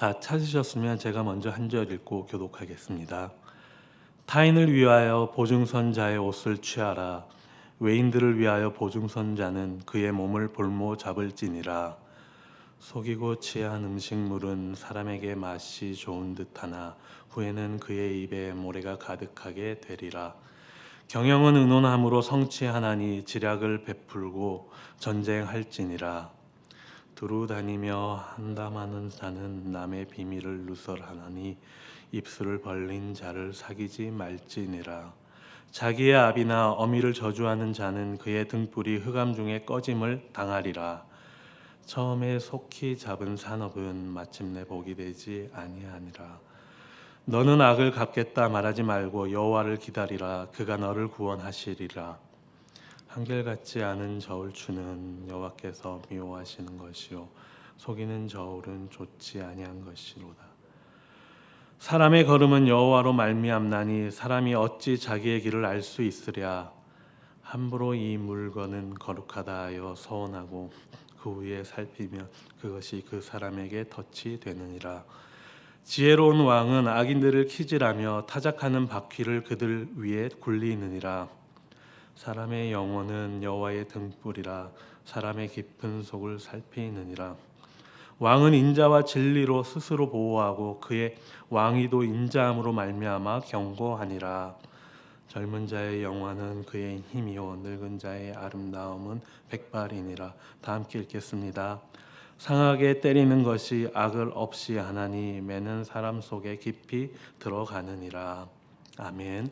다 찾으셨으면 제가 먼저 한 절 읽고 교독하겠습니다. 타인을 위하여 보증선자의 옷을 취하라. 외인들을 위하여 보증선자는 그의 몸을 볼모 잡을지니라. 속이고 취한 음식물은 사람에게 맛이 좋은 듯하나 후에는 그의 입에 모래가 가득하게 되리라. 경영은 의논함으로 성취하나니 지략을 베풀고 전쟁할지니라. 두루 다니며 한담하는 자는 남의 비밀을 누설하나니 입술을 벌린 자를 사귀지 말지니라. 자기의 아비나 어미를 저주하는 자는 그의 등불이 흑암 중에 꺼짐을 당하리라. 처음에 속히 잡은 산업은 마침내 복이 되지 아니하니라. 너는 악을 갚겠다 말하지 말고 여호와를 기다리라. 그가 너를 구원하시리라. 한결같지 않은 저울추는 여호와께서 미워하시는 것이요 속이는 저울은 좋지 아니한 것이로다. 사람의 걸음은 여호와로 말미암나니 사람이 어찌 자기의 길을 알 수 있으랴. 함부로 이 물건은 거룩하다 하여 서원하고 그 위에 살피면 그것이 그 사람에게 덫이 되느니라. 지혜로운 왕은 악인들을 키질하며 타작하는 바퀴를 그들 위에 굴리느니라. 사람의 영혼은 여호와의 등불이라. 사람의 깊은 속을 살피느니라. 왕은 인자와 진리로 스스로 보호하고 그의 왕위도 인자함으로 말미암아 경고하니라. 젊은 자의 영화는 그의 힘이요 늙은 자의 아름다움은 백발이니라. 다 함께 읽겠습니다. 상하게 때리는 것이 악을 없이 하나니 매는 사람 속에 깊이 들어가느니라. 아멘.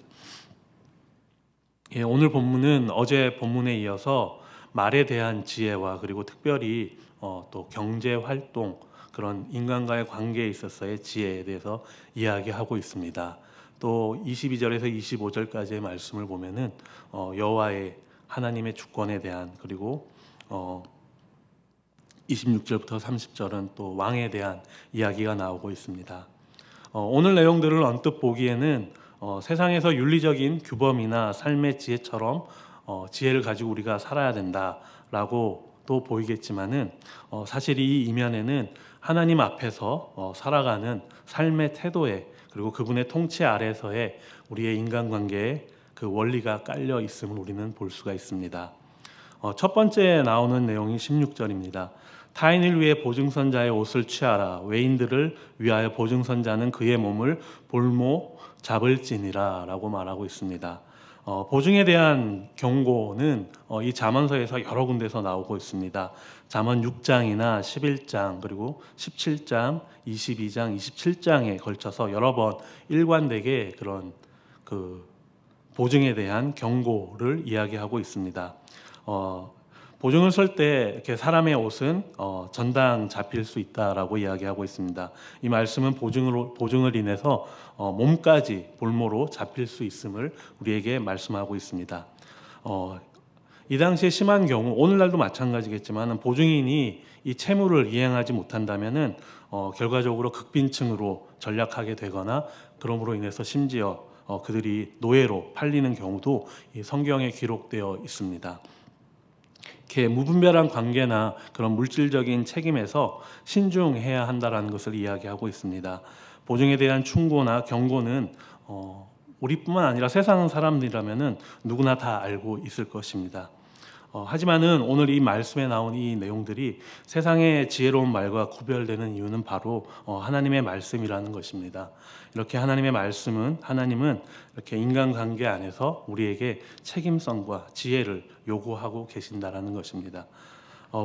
오늘 본문은 어제 본문에 이어서 말에 대한 지혜와 그리고 특별히 또 경제 활동 그런 인간과의 관계에 있어서의 지혜에 대해서 이야기하고 있습니다. 또 22절에서 25절까지의 말씀을 보면은 여호와의 하나님의 주권에 대한 그리고 26절부터 30절은 또 왕에 대한 이야기가 나오고 있습니다. 오늘 내용들을 언뜻 보기에는 세상에서 윤리적인 규범이나 삶의 지혜처럼 지혜를 가지고 우리가 살아야 된다라고 또 보이겠지만은 사실 이 이면에는 하나님 앞에서 살아가는 삶의 태도에 그리고 그분의 통치 아래서의 우리의 인간관계에 그 원리가 깔려 있음을 우리는 볼 수가 있습니다. 첫 번째 나오는 내용이 16절입니다. 타인을 위해 보증선자의 옷을 취하라. 외인들을 위하여 보증선자는 그의 몸을 볼모 잡을지니라 라고 말하고 있습니다. 보증에 대한 경고는 이 잠언서에서 여러 군데서 나오고 있습니다. 잠언 6장이나 11장 그리고 17장, 22장, 27장에 걸쳐서 여러 번 일관되게 그런 그 보증에 대한 경고를 이야기하고 있습니다. 보증을 쓸 때 이렇게 사람의 옷은 전당 잡힐 수 있다라고 이야기하고 있습니다. 이 말씀은 보증을 인해서 몸까지 볼모로 잡힐 수 있음을 우리에게 말씀하고 있습니다. 이 당시에 심한 경우 오늘날도 마찬가지겠지만 보증인이 이 채무를 이행하지 못한다면은 결과적으로 극빈층으로 전락하게 되거나 그러므로 인해서 심지어 그들이 노예로 팔리는 경우도 이 성경에 기록되어 있습니다. 이렇게 무분별한 관계나 그런 물질적인 책임에서 신중해야 한다라는 것을 이야기하고 있습니다. 보증에 대한 충고나 경고는 우리뿐만 아니라 세상 사람들이라면은 누구나 다 알고 있을 것입니다. 하지만은 오늘 이 말씀에 나온 이 내용들이 세상의 지혜로운 말과 구별되는 이유는 바로 하나님의 말씀이라는 것입니다. 이렇게 하나님은 이렇게 인간관계 안에서 우리에게 책임성과 지혜를 요구하고 계신다라는 것입니다.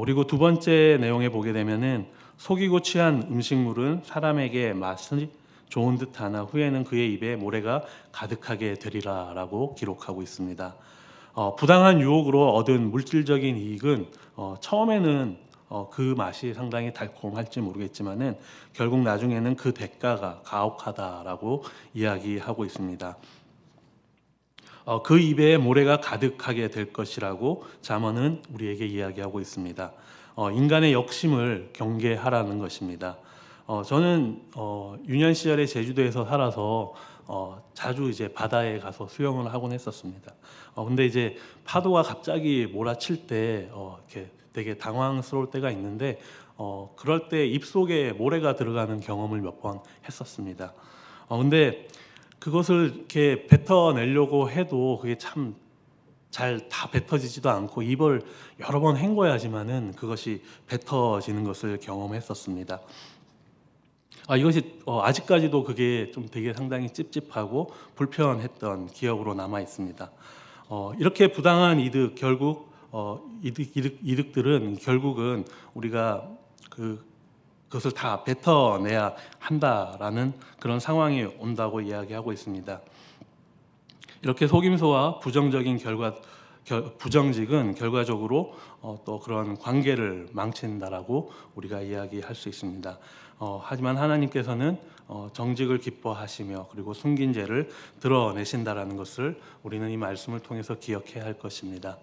그리고 두 번째 내용에 보게 되면은 속이고 취한 음식물은 사람에게 맛이 좋은 듯하나 후에는 그의 입에 모래가 가득하게 되리라라고 기록하고 있습니다. 부당한 유혹으로 얻은 물질적인 이익은 처음에는 그 맛이 상당히 달콤할지 모르겠지만은 결국 나중에는 그 대가가 가혹하다라고 이야기하고 있습니다. 그 입에 모래가 가득하게 될 것이라고 잠언은 우리에게 이야기하고 있습니다. 인간의 욕심을 경계하라는 것입니다. 저는 유년 시절에 제주도에서 살아서 자주 이제 바다에 가서 수영을 하곤 했었습니다. 근데 이제 파도가 갑자기 몰아칠 때 이렇게 되게 당황스러울 때가 있는데 그럴 때 입속에 모래가 들어가는 경험을 몇 번 했었습니다. 근데 그것을 이렇게 뱉어내려고 해도 그게 참 잘 다 뱉어지지도 않고 입을 여러 번 헹궈야지만은 그것이 뱉어지는 것을 경험했었습니다. 이것이 아직까지도 그게 좀 되게 상당히 찝찝하고 불편했던 기억으로 남아 있습니다. 이렇게 부당한 이득 결국 이득들은 결국은 우리가 그것을 다 뱉어내야 한다라는 그런 상황이 온다고 이야기하고 있습니다. 이렇게 속임수와 부정직은 결과적으로 또 그런 관계를 망친다라고 우리가 이야기할 수 있습니다. 하지만 하나님께서는 정직을 기뻐하시며 그리고 숨긴 죄를 드러내신다라는 것을 우리는 이 말씀을 통해서 기억해야 할 것입니다.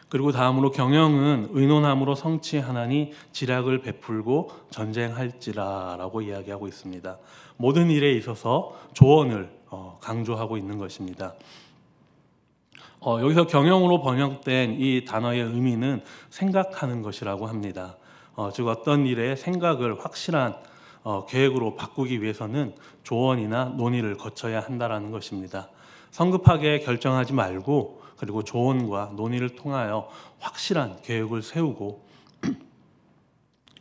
그리고 다음으로 경영은 의논함으로 성취하나니 지략을 베풀고 전쟁할지라라고 이야기하고 있습니다. 모든 일에 있어서 조언을 강조하고 있는 것입니다. 여기서 경영으로 번역된 이 단어의 의미는 생각하는 것이라고 합니다. 즉 어떤 일의 생각을 확실한 계획으로 바꾸기 위해서는 조언이나 논의를 거쳐야 한다라는 것입니다. 성급하게 결정하지 말고 그리고 조언과 논의를 통하여 확실한 계획을 세우고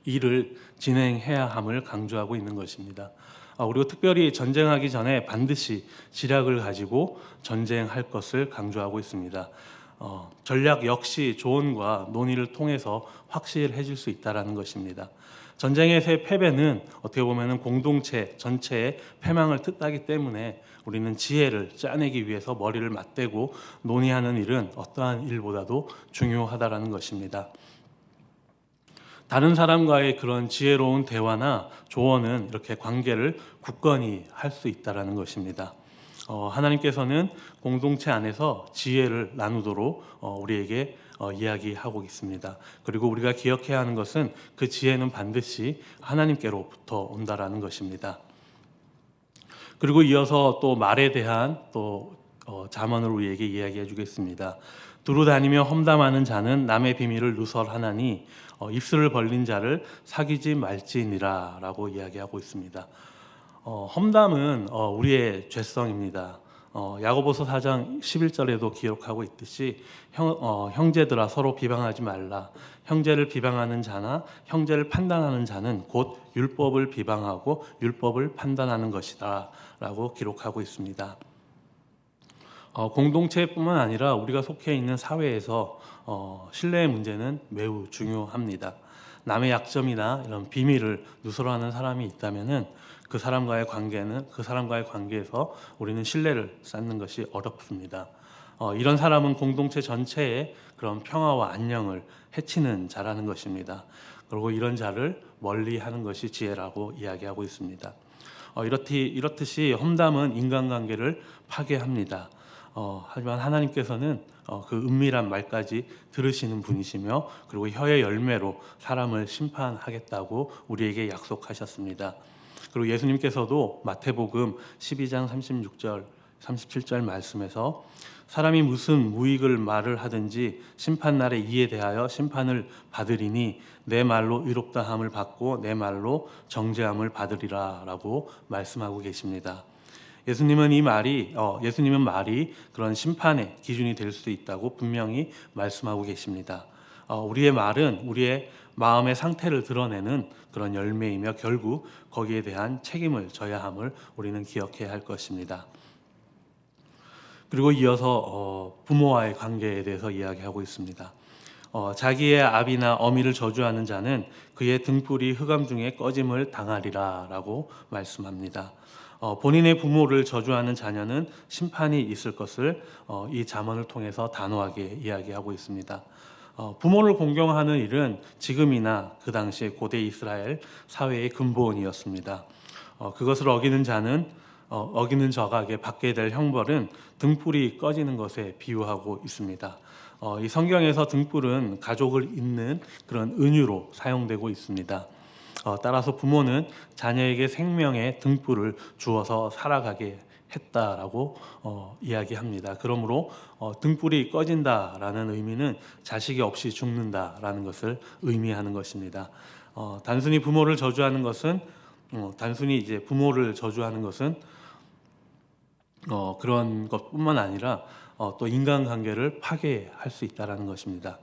일을 진행해야 함을 강조하고 있는 것입니다. 그리고 특별히 전쟁하기 전에 반드시 지략을 가지고 전쟁할 것을 강조하고 있습니다. 전략 역시 조언과 논의를 통해서 확실해질 수 있다는 것입니다. 전쟁에서의 패배는 어떻게 보면 공동체 전체의 패망을 뜻하기 때문에 우리는 지혜를 짜내기 위해서 머리를 맞대고 논의하는 일은 어떠한 일보다도 중요하다는 것입니다. 다른 사람과의 그런 지혜로운 대화나 조언은 이렇게 관계를 굳건히 할 수 있다는 것입니다. 하나님께서는 공동체 안에서 지혜를 나누도록 우리에게 이야기하고 있습니다. 그리고 우리가 기억해야 하는 것은 그 지혜는 반드시 하나님께로부터 온다라는 것입니다. 그리고 이어서 또 말에 대한 또 잠언을 우리에게 이야기해 주겠습니다. 두루 다니며 험담하는 자는 남의 비밀을 누설하나니 입술을 벌린 자를 사귀지 말지니라라고 이야기하고 있습니다. 험담은 우리의 죄성입니다. 야고보서 4장 11절에도 기록하고 있듯이 형제들아 서로 비방하지 말라. 형제를 비방하는 자나 형제를 판단하는 자는 곧 율법을 비방하고 율법을 판단하는 것이다 라고 기록하고 있습니다. 공동체뿐만 아니라 우리가 속해 있는 사회에서 신뢰의 문제는 매우 중요합니다. 남의 약점이나 이런 비밀을 누설하는 사람이 있다면은 그 사람과의 관계에서 우리는 신뢰를 쌓는 것이 어렵습니다. 이런 사람은 공동체 전체의 그런 평화와 안녕을 해치는 자라는 것입니다. 그리고 이런 자를 멀리하는 것이 지혜라고 이야기하고 있습니다. 이렇듯이 험담은 인간관계를 파괴합니다. 하지만 하나님께서는 그 은밀한 말까지 들으시는 분이시며 그리고 혀의 열매로 사람을 심판하겠다고 우리에게 약속하셨습니다. 그리고 예수님께서도 마태복음 12장 36절 37절 말씀에서 사람이 무슨 무익을 말을 하든지 심판날에 이에 대하여 심판을 받으리니 내 말로 의롭다함을 받고 내 말로 정죄함을 받으리라 라고 말씀하고 계십니다. 예수님은 말이 그런 심판의 기준이 될 수 있다고 분명히 말씀하고 계십니다. 우리의 말은 우리의 마음의 상태를 드러내는 그런 열매이며 결국 거기에 대한 책임을 져야 함을 우리는 기억해야 할 것입니다. 그리고 이어서 부모와의 관계에 대해서 이야기하고 있습니다. 자기의 아비나 어미를 저주하는 자는 그의 등불이 흑암 중에 꺼짐을 당하리라 라고 말씀합니다. 본인의 부모를 저주하는 자녀는 심판이 있을 것을 이 잠언을 통해서 단호하게 이야기하고 있습니다. 부모를 공경하는 일은 지금이나 그 당시에 고대 이스라엘 사회의 근본이었습니다. 그것을 어기는 저가에게 받게 될 형벌은 등불이 꺼지는 것에 비유하고 있습니다. 이 성경에서 등불은 가족을 잇는 그런 은유로 사용되고 있습니다. 따라서 부모는 자녀에게 생명의 등불을 주어서 살아가게 했다라고 이야기합니다. 그러므로 등불이 꺼진다라는 의미는 자식이 없이 죽는다라는 것을 의미하는 것입니다. 단순히 부모를 저주하는 것은 단순히 이제 부모를 저주하는 것은 그런 것뿐만 아니라 또 인간관계를 파괴할 수 있다라는 것입니다.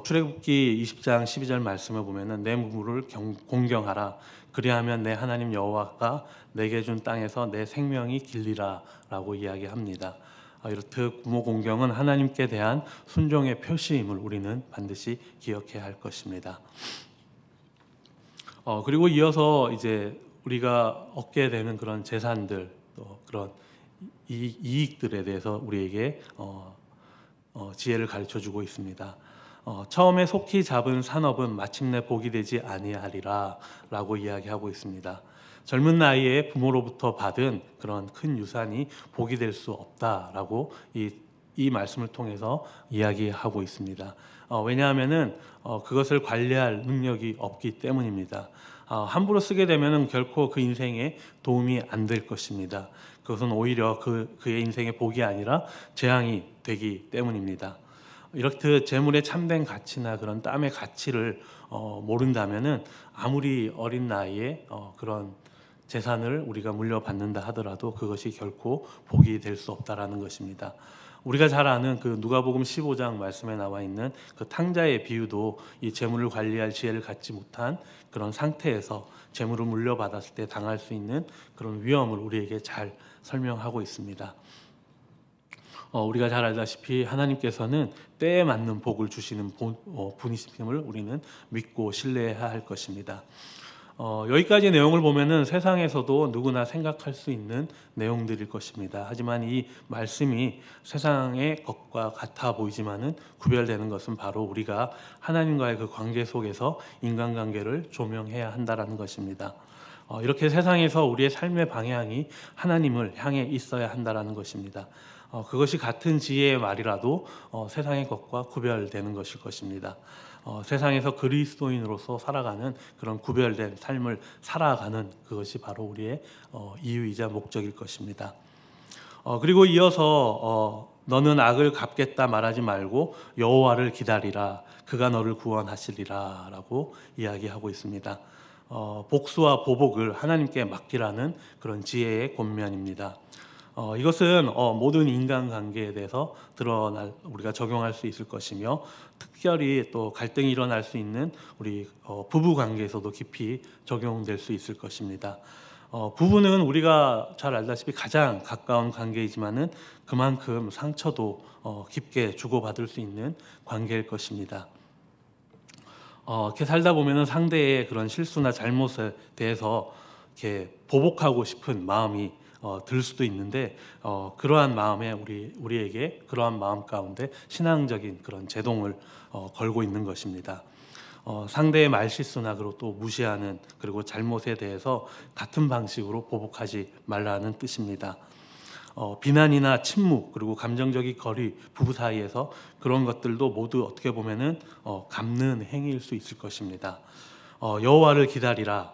출애굽기 20장 12절 말씀을 보면은 내 부모를 공경하라. 그리하면 내 하나님 여호와가 내게 준 땅에서 내 생명이 길리라라고 이야기합니다. 이렇듯 부모 공경은 하나님께 대한 순종의 표시임을 우리는 반드시 기억해야 할 것입니다. 그리고 이어서 이제 우리가 얻게 되는 그런 재산들, 또 그런 이익들에 대해서 우리에게 지혜를 가르쳐 주고 있습니다. 처음에 속히 잡은 산업은 마침내 복이 되지 아니하리라 라고 이야기하고 있습니다. 젊은 나이에 부모로부터 받은 그런 큰 유산이 복이 될 수 없다라고 이 말씀을 통해서 이야기하고 있습니다. 왜냐하면은 그것을 관리할 능력이 없기 때문입니다. 함부로 쓰게 되면은 결코 그 인생에 도움이 안 될 것입니다. 그것은 오히려 그의 인생의 복이 아니라 재앙이 되기 때문입니다. 이렇듯 재물의 참된 가치나 그런 땀의 가치를 모른다면은 아무리 어린 나이에 그런 재산을 우리가 물려받는다 하더라도 그것이 결코 복이 될 수 없다라는 것입니다. 우리가 잘 아는 그 누가복음 15장 말씀에 나와 있는 그 탕자의 비유도 이 재물을 관리할 지혜를 갖지 못한 그런 상태에서 재물을 물려받았을 때 당할 수 있는 그런 위험을 우리에게 잘 설명하고 있습니다. 우리가 잘 알다시피 하나님께서는 때에 맞는 복을 주시는 분이심을 우리는 믿고 신뢰해야 할 것입니다. 여기까지 내용을 보면은 세상에서도 누구나 생각할 수 있는 내용들일 것입니다. 하지만 이 말씀이 세상의 것과 같아 보이지만은 구별되는 것은 바로 우리가 하나님과의 그 관계 속에서 인간관계를 조명해야 한다라는 것입니다. 이렇게 세상에서 우리의 삶의 방향이 하나님을 향해 있어야 한다라는 것입니다. 그것이 같은 지혜의 말이라도 세상의 것과 구별되는 것일 것입니다. 세상에서 그리스도인으로서 살아가는 그런 구별된 삶을 살아가는 그것이 바로 우리의 이유이자 목적일 것입니다. 그리고 이어서 너는 악을 갚겠다 말하지 말고 여호와를 기다리라. 그가 너를 구원하시리라라고 이야기하고 있습니다. 복수와 보복을 하나님께 맡기라는 그런 지혜의 권면입니다. 이것은 모든 인간관계에 대해서 우리가 적용할 수 있을 것이며 특별히 또 갈등이 일어날 수 있는 우리 부부관계에서도 깊이 적용될 수 있을 것입니다. 부부는 우리가 잘 알다시피 가장 가까운 관계이지만은 그만큼 상처도 깊게 주고받을 수 있는 관계일 것입니다. 이렇게 살다 보면은 상대의 그런 실수나 잘못에 대해서 이렇게 보복하고 싶은 마음이 들 수도 있는데 그러한 마음에 우리에게 그러한 마음 가운데 신앙적인 그런 제동을 걸고 있는 것입니다. 상대의 말실수나 그리고 또 무시하는 그리고 잘못에 대해서 같은 방식으로 보복하지 말라는 뜻입니다. 비난이나 침묵 그리고 감정적인 거리 부부 사이에서 그런 것들도 모두 어떻게 보면은 갚는 행위일 수 있을 것입니다. 여호와를 기다리라.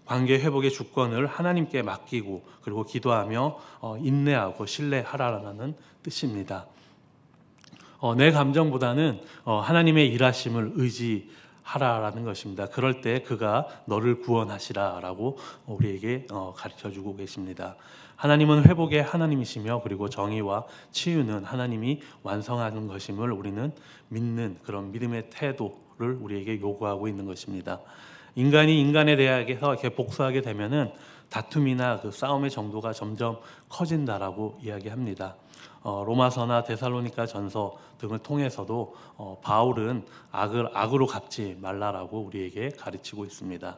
관계 회복의 주권을 하나님께 맡기고 그리고 기도하며 인내하고 신뢰하라라는 뜻입니다. 내 감정보다는 하나님의 일하심을 의지하라라는 것입니다. 그럴 때 그가 너를 구원하시라라고 우리에게 가르쳐주고 계십니다. 하나님은 회복의 하나님이시며 그리고 정의와 치유는 하나님이 완성하는 것임을 우리는 믿는 그런 믿음의 태도를 우리에게 요구하고 있는 것입니다. 인간이 인간에 대해서 이렇게 복수하게 되면은 다툼이나 그 싸움의 정도가 점점 커진다라고 이야기합니다. 로마서나 데살로니가 전서 등을 통해서도 바울은 악을 악으로 갚지 말라라고 우리에게 가르치고 있습니다.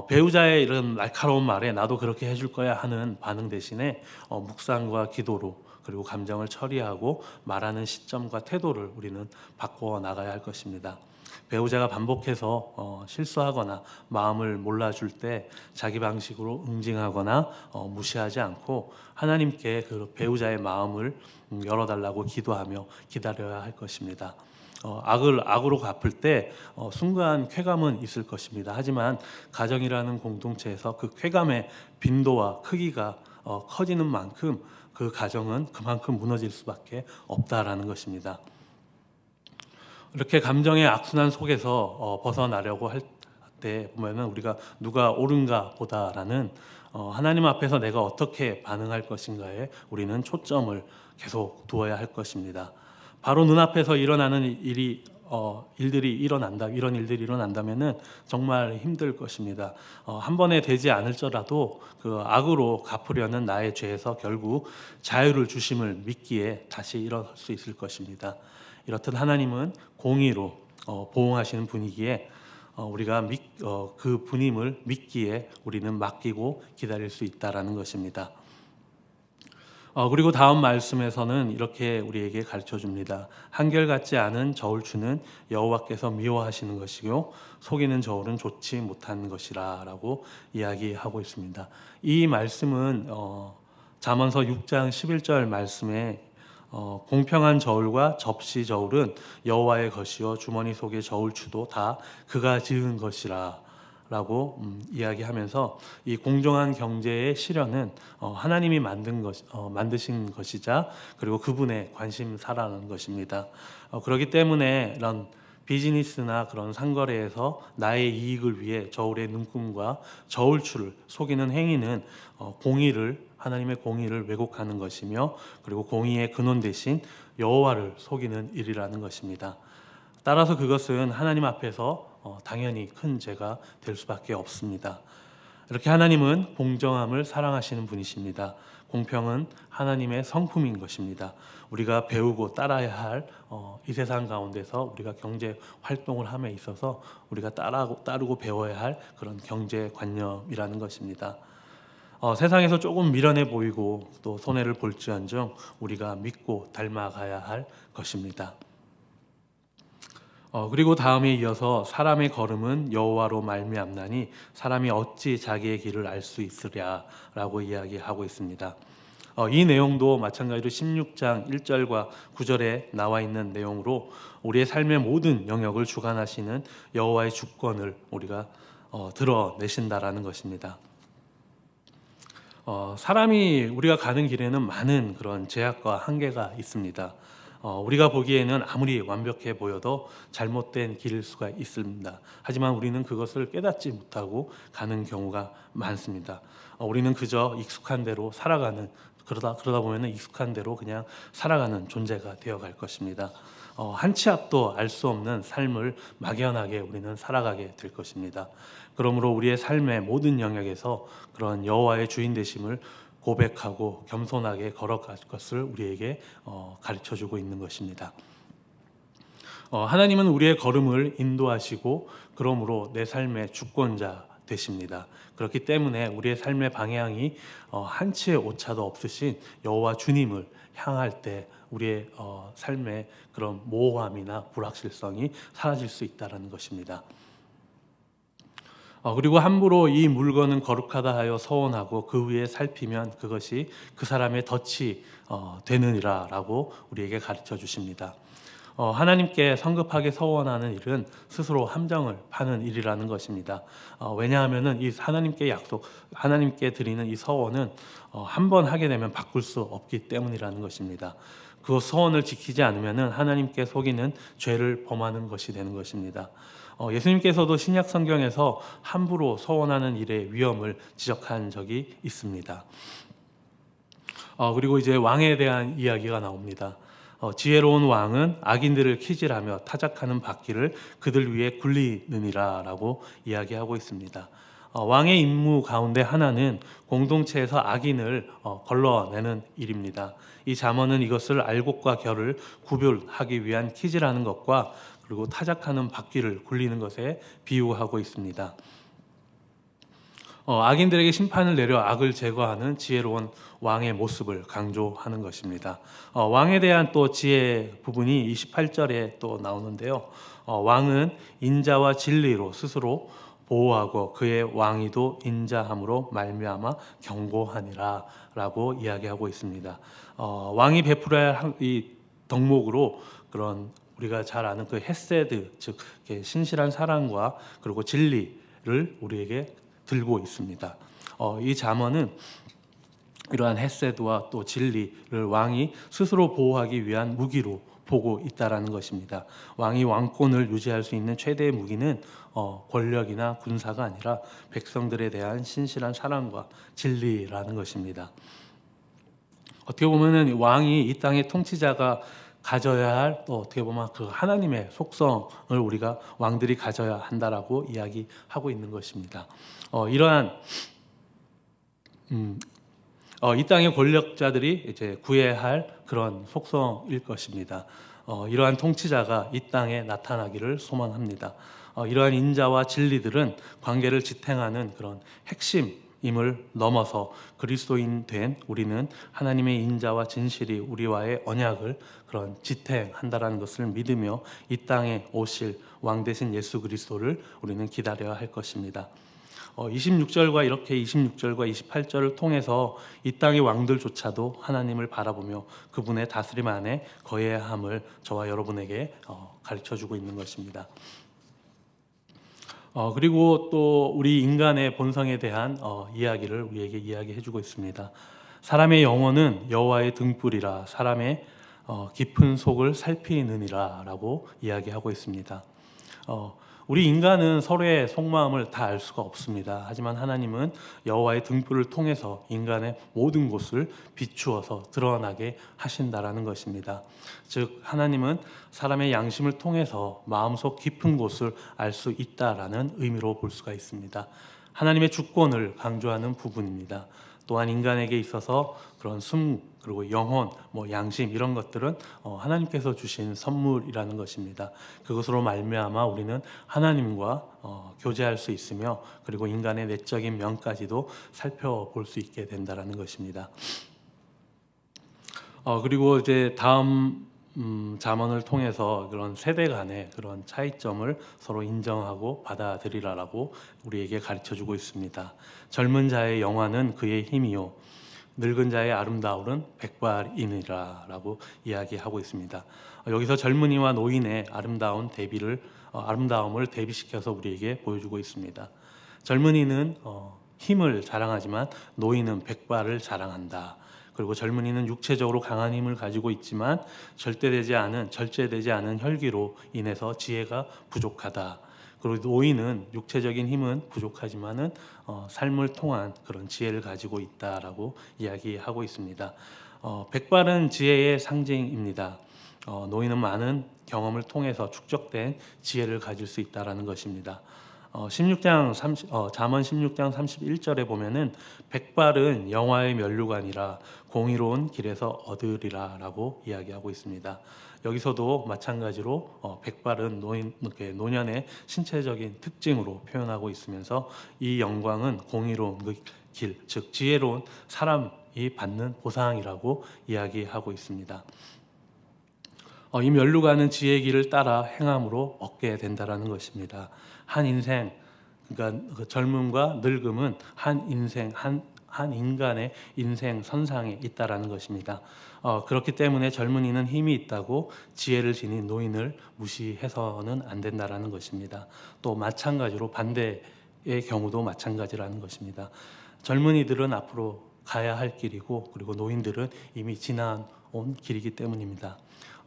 배우자의 이런 날카로운 말에 나도 그렇게 해줄 거야 하는 반응 대신에 묵상과 기도로 그리고 감정을 처리하고 말하는 시점과 태도를 우리는 바꿔 나가야 할 것입니다. 배우자가 반복해서 실수하거나 마음을 몰라줄 때 자기 방식으로 응징하거나 무시하지 않고 하나님께 그 배우자의 마음을 열어달라고 기도하며 기다려야 할 것입니다. 악으로 갚을 때 순간 쾌감은 있을 것입니다. 하지만 가정이라는 공동체에서 그 쾌감의 빈도와 크기가 커지는 만큼 그 가정은 그만큼 무너질 수밖에 없다라는 것입니다. 이렇게 감정의 악순환 속에서 벗어나려고 할 때 보면은 우리가 누가 옳은가 보다라는 하나님 앞에서 내가 어떻게 반응할 것인가에 우리는 초점을 계속 두어야 할 것입니다. 바로 눈앞에서 일어나는 일들이 일어난다면은 정말 힘들 것입니다. 한 번에 되지 않을지라도 그 악으로 갚으려는 나의 죄에서 결국 자유를 주심을 믿기에 다시 일어날 수 있을 것입니다. 이렇듯 하나님은 공의로 보응하시는 분이기에 우리가 그 분임을 믿기에 우리는 맡기고 기다릴 수 있다라는 것입니다. 그리고 다음 말씀에서는 이렇게 우리에게 가르쳐 줍니다. 한결같지 않은 저울추는 여호와께서 미워하시는 것이요 속이는 저울은 좋지 못한 것이라라고 이야기하고 있습니다. 이 말씀은 잠언서 6장 11절 말씀에 공평한 저울과 접시 저울은 여호와의 것이요 주머니 속의 저울추도 다 그가 지은 것이라 라고 이야기하면서 이 공정한 경제의 실현은 하나님이 만드신 것이자 그리고 그분의 관심사라는 것입니다. 그렇기 때문에 이런 비즈니스나 그런 상거래에서 나의 이익을 위해 저울의 눈금과 저울추를 속이는 행위는 하나님의 공의를 왜곡하는 것이며 그리고 공의의 근원 대신 여호와를 속이는 일이라는 것입니다. 따라서 그것은 하나님 앞에서 당연히 큰 죄가 될 수밖에 없습니다. 이렇게 하나님은 공정함을 사랑하시는 분이십니다. 공평은 하나님의 성품인 것입니다. 우리가 배우고 따라야 할 이 세상 가운데서 우리가 경제 활동을 함에 있어서 우리가 따르고 배워야 할 그런 경제관념이라는 것입니다. 세상에서 조금 미련해 보이고 또 손해를 볼지언정 우리가 믿고 닮아가야 할 것입니다. 그리고 다음에 이어서 사람의 걸음은 여호와로 말미암나니 사람이 어찌 자기의 길을 알 수 있으랴라고 이야기하고 있습니다. 이 내용도 마찬가지로 16장 1절과 9절에 나와 있는 내용으로 우리의 삶의 모든 영역을 주관하시는 여호와의 주권을 우리가 드러내신다라는 것입니다. 우리가 가는 길에는 많은 그런 제약과 한계가 있습니다. 우리가 보기에는 아무리 완벽해 보여도 잘못된 길일 수가 있습니다. 하지만 우리는 그것을 깨닫지 못하고 가는 경우가 많습니다. 우리는 그저 익숙한 대로 그러다 보면 익숙한 대로 그냥 살아가는 존재가 되어갈 것입니다. 한 치 앞도 알 수 없는 삶을 막연하게 우리는 살아가게 될 것입니다. 그러므로 우리의 삶의 모든 영역에서 그런 여호와의 주인 되심을 고백하고 겸손하게 걸어갈 것을 우리에게 가르쳐주고 있는 것입니다. 하나님은 우리의 걸음을 인도하시고 그러므로 내 삶의 주권자 되십니다. 그렇기 때문에 우리의 삶의 방향이 한 치의 오차도 없으신 여호와 주님을 향할 때 우리의 삶의 그런 모호함이나 불확실성이 사라질 수 있다는 것입니다. 그리고 함부로 이 물건은 거룩하다 하여 서원하고 그 위에 살피면 그것이 그 사람의 덫이 되느니라 라고 우리에게 가르쳐 주십니다. 하나님께 성급하게 서원하는 일은 스스로 함정을 파는 일이라는 것입니다. 왜냐하면 이 하나님께 드리는 이 서원은 한 번 하게 되면 바꿀 수 없기 때문이라는 것입니다. 그 서원을 지키지 않으면 하나님께 속이는 죄를 범하는 것이 되는 것입니다. 예수님께서도 신약 성경에서 함부로 서원하는 일의 위험을 지적한 적이 있습니다. 그리고 이제 왕에 대한 이야기가 나옵니다. 지혜로운 왕은 악인들을 키질하며 타작하는 바퀴를 그들 위에 굴리느니라라고 이야기하고 있습니다. 왕의 임무 가운데 하나는 공동체에서 악인을 걸러내는 일입니다. 이 잠언은 이것을 알곡과 결을 구별하기 위한 키질하는 것과 그리고 타작하는 바퀴를 굴리는 것에 비유하고 있습니다. 악인들에게 심판을 내려 악을 제거하는 지혜로운 왕의 모습을 강조하는 것입니다. 왕에 대한 또 지혜 부분이 28절에 또 나오는데요. 왕은 인자와 진리로 스스로 보호하고 그의 왕위도 인자함으로 말미암아 경고하니라라고 이야기하고 있습니다. 왕이 베풀어야 할 이 덕목으로 그런 우리가 잘 아는 그 헤세드, 즉 신실한 사랑과 그리고 진리를 우리에게 들고 있습니다. 이 잠언은 이러한 헤세드와 또 진리를 왕이 스스로 보호하기 위한 무기로 보고 있다라는 것입니다. 왕이 왕권을 유지할 수 있는 최대의 무기는 권력이나 군사가 아니라 백성들에 대한 신실한 사랑과 진리라는 것입니다. 어떻게 보면은 왕이 이 땅의 통치자가 가져야 할, 또 어떻게 보면 그 하나님의 속성을 우리가 왕들이 가져야 한다라고 이야기하고 있는 것입니다. 이러한 이 땅의 권력자들이 이제 구해야 할 그런 속성일 것입니다. 이러한 통치자가 이 땅에 나타나기를 소망합니다. 이러한 인자와 진리들은 관계를 지탱하는 그런 핵심임을 넘어서 그리스도인 된 우리는 하나님의 인자와 진실이 우리와의 언약을 그런 지탱한다라는 것을 믿으며 이 땅에 오실 왕 되신 예수 그리스도를 우리는 기다려야 할 것입니다. 26절과 28절을 통해서 이 땅의 왕들조차도 하나님을 바라보며 그분의 다스림 안에 거해야 함을 저와 여러분에게 가르쳐주고 있는 것입니다. 그리고 또 우리 인간의 본성에 대한 이야기를 우리에게 이야기해주고 있습니다. 사람의 영혼은 여호와의 등불이라 사람의 깊은 속을 살피느니라 라고 이야기하고 있습니다. 우리 인간은 서로의 속마음을 다 알 수가 없습니다. 하지만 하나님은 여호와의 등불을 통해서 인간의 모든 곳을 비추어서 드러나게 하신다라는 것입니다. 즉 하나님은 사람의 양심을 통해서 마음속 깊은 곳을 알 수 있다라는 의미로 볼 수가 있습니다. 하나님의 주권을 강조하는 부분입니다. 또한 인간에게 있어서 그런 숨 그리고 영혼, 양심 이런 것들은 하나님께서 주신 선물이라는 것입니다. 그것으로 말미암아 우리는 하나님과 교제할 수 있으며 그리고 인간의 내적인 면까지도 살펴볼 수 있게 된다라는 것입니다. 그리고 이제 다음 잠언을 통해서 그런 세대 간의 그런 차이점을 서로 인정하고 받아들이라라고 우리에게 가르쳐주고 있습니다. 젊은 자의 영화는 그의 힘이요 늙은 자의 아름다움은 백발이니라라고 이야기하고 있습니다. 여기서 젊은이와 노인의 아름다움을 대비시켜서 우리에게 보여주고 있습니다. 젊은이는 힘을 자랑하지만 노인은 백발을 자랑한다. 그리고 젊은이는 육체적으로 강한 힘을 가지고 있지만 절제되지 않은 혈기로 인해서 지혜가 부족하다. 그리고 노인은 육체적인 힘은 부족하지만은 삶을 통한 그런 지혜를 가지고 있다라고 이야기하고 있습니다. 백발은 지혜의 상징입니다. 노인은 많은 경험을 통해서 축적된 지혜를 가질 수 있다라는 것입니다. 잠언 16장 31절에 보면은 백발은 영화의 면류관이라 공의로운 길에서 얻으리라라고 이야기하고 있습니다. 여기서도 마찬가지로 백발은 노년의 신체적인 특징으로 표현하고 있으면서 이 영광은 공의로운 길, 즉 지혜로운 사람이 받는 보상이라고 이야기하고 있습니다. 이 면류관은 지혜의 길을 따라 행함으로 얻게 된다라는 것입니다. 한 인생, 그러니까 그 젊음과 늙음은 한 인간의 인생 선상에 있다라는 것입니다. 그렇기 때문에 젊은이는 힘이 있다고 지혜를 지닌 노인을 무시해서는 안 된다라는 것입니다. 또 마찬가지로 반대의 경우도 마찬가지라는 것입니다. 젊은이들은 앞으로 가야 할 길이고 그리고 노인들은 이미 지나온 길이기 때문입니다.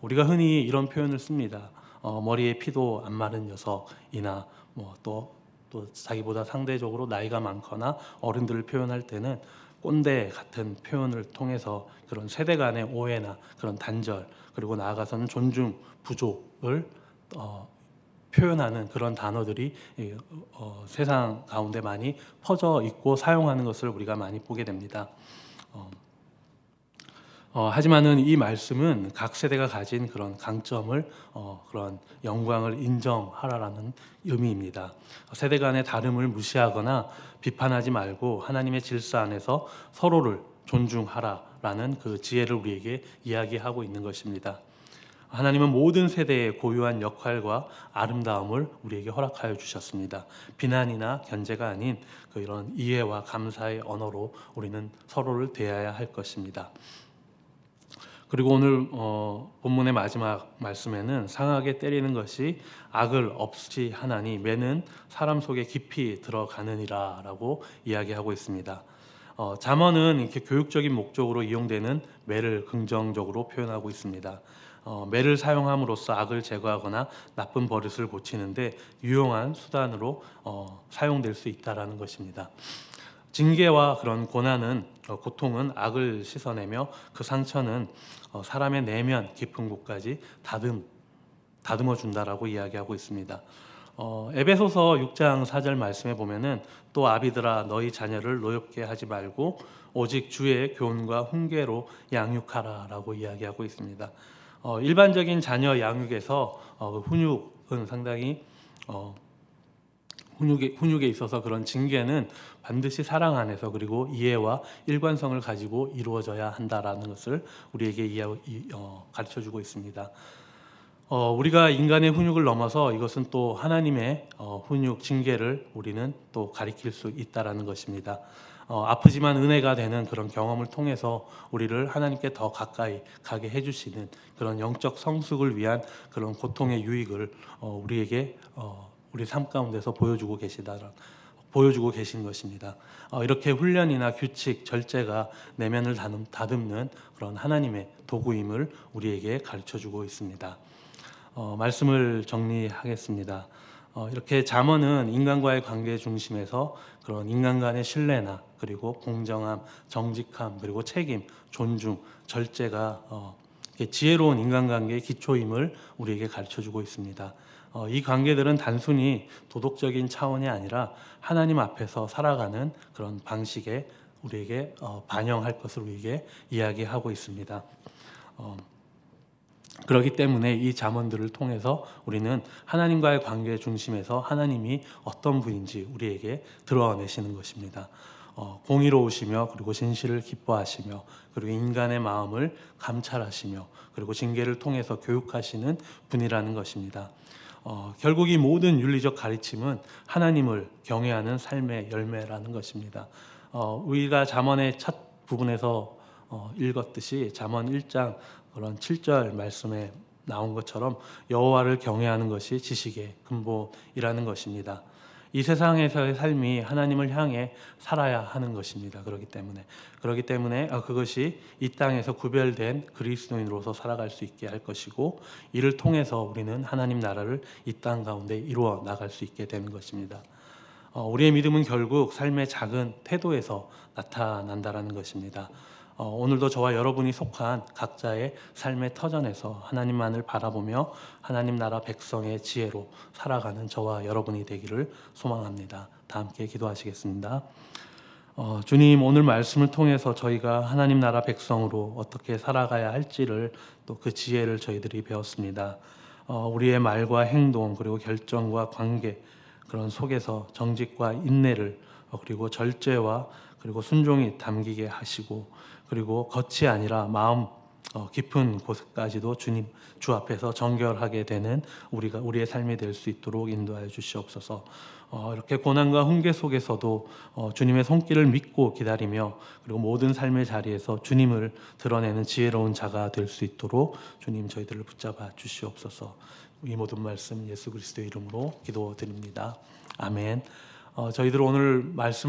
우리가 흔히 이런 표현을 씁니다. 머리에 피도 안 마른 녀석이나 또 자기보다 상대적으로 나이가 많거나 어른들을 표현할 때는 꼰대 같은 표현을 통해서 그런 세대 간의 오해나 그런 단절 그리고 나아가서는 존중 부족을 표현하는 그런 단어들이 세상 가운데 많이 퍼져 있고 사용하는 것을 우리가 많이 보게 됩니다. 하지만은 이 말씀은 각 세대가 가진 그런 강점을 그런 영광을 인정하라라는 의미입니다. 세대 간의 다름을 무시하거나 비판하지 말고 하나님의 질서 안에서 서로를 존중하라라는 그 지혜를 우리에게 이야기하고 있는 것입니다. 하나님은 모든 세대의 고유한 역할과 아름다움을 우리에게 허락하여 주셨습니다. 비난이나 견제가 아닌 이런 이해와 감사의 언어로 우리는 서로를 대해야 할 것입니다. 그리고 오늘 본문의 마지막 말씀에는 상하게 때리는 것이 악을 없이 하나니 매는 사람 속에 깊이 들어가느니라라고 이야기하고 있습니다. 잠언은 이렇게 교육적인 목적으로 이용되는 매를 긍정적으로 표현하고 있습니다. 매를 사용함으로써 악을 제거하거나 나쁜 버릇을 고치는데 유용한 수단으로 사용될 수 있다라는 것입니다. 징계와 그런 고난은 고통은 악을 씻어내며 그 상처는 사람의 내면 깊은 곳까지 다듬어 준다라고 이야기하고 있습니다. 에베소서 6장 4절 말씀에 보면은 또 아비들아 너희 자녀를 노엽게 하지 말고 오직 주의 교훈과 훈계로 양육하라라고 이야기하고 있습니다. 일반적인 자녀 양육에서 훈육은 상당히 훈육에 있어서 그런 징계는 반드시 사랑 안에서 그리고 이해와 일관성을 가지고 이루어져야 한다라는 것을 우리에게 가르쳐주고 있습니다. 우리가 인간의 훈육을 넘어서 이것은 또 하나님의 훈육, 징계를 우리는 또 가리킬 수 있다라는 것입니다. 아프지만 은혜가 되는 그런 경험을 통해서 우리를 하나님께 더 가까이 가게 해주시는 그런 영적 성숙을 위한 그런 고통의 유익을 우리에게 우리 삶 가운데서 보여주고 계신 것입니다. 이렇게 훈련이나 규칙, 절제가 내면을 다듬는 그런 하나님의 도구임을 우리에게 가르쳐주고 있습니다. 말씀을 정리하겠습니다. 이렇게 잠언은 인간과의 관계 중심에서 그런 인간 간의 신뢰나 그리고 공정함, 정직함, 그리고 책임, 존중, 절제가 지혜로운 인간관계의 기초임을 우리에게 가르쳐주고 있습니다. 이 관계들은 단순히 도덕적인 차원이 아니라 하나님 앞에서 살아가는 그런 방식에 우리에게 반영할 것을 우리에게 이야기하고 있습니다. 그렇기 때문에 이 잠언들을 통해서 우리는 하나님과의 관계 중심에서 하나님이 어떤 분인지 우리에게 드러내시는 것입니다. 공의로우시며 그리고 진실을 기뻐하시며 그리고 인간의 마음을 감찰하시며 그리고 징계를 통해서 교육하시는 분이라는 것입니다. 결국 이 모든 윤리적 가르침은 하나님을 경외하는 삶의 열매라는 것입니다. 우리가 잠언의 첫 부분에서 읽었듯이 잠언 1장 그런 7절 말씀에 나온 것처럼 여호와를 경외하는 것이 지식의 근본이라는 것입니다. 이 세상에서의 삶이 하나님을 향해 살아야 하는 것입니다. 그렇기 때문에 그것이 이 땅에서 구별된 그리스도인으로서 살아갈 수 있게 할 것이고 이를 통해서 우리는 하나님 나라를 이 땅 가운데 이루어 나갈 수 있게 되는 것입니다. 우리의 믿음은 결국 삶의 작은 태도에서 나타난다라는 것입니다. 오늘도 저와 여러분이 속한 각자의 삶의 터전에서 하나님만을 바라보며 하나님 나라 백성의 지혜로 살아가는 저와 여러분이 되기를 소망합니다. 다 함께 기도하시겠습니다. 주님, 오늘 말씀을 통해서 저희가 하나님 나라 백성으로 어떻게 살아가야 할지를 또 그 지혜를 저희들이 배웠습니다. 우리의 말과 행동 그리고 결정과 관계 그런 속에서 정직과 인내를 그리고 절제와 그리고 순종이 담기게 하시고 그리고 겉이 아니라 마음 깊은 곳까지도 주 앞에서 정결하게 되는 우리의 삶이 될 수 있도록 인도하여 주시옵소서. 이렇게 고난과 훈계 속에서도 주님의 손길을 믿고 기다리며 그리고 모든 삶의 자리에서 주님을 드러내는 지혜로운 자가 될 수 있도록 주님 저희들을 붙잡아 주시옵소서. 이 모든 말씀 예수 그리스도의 이름으로 기도드립니다. 아멘. 저희들 오늘 말씀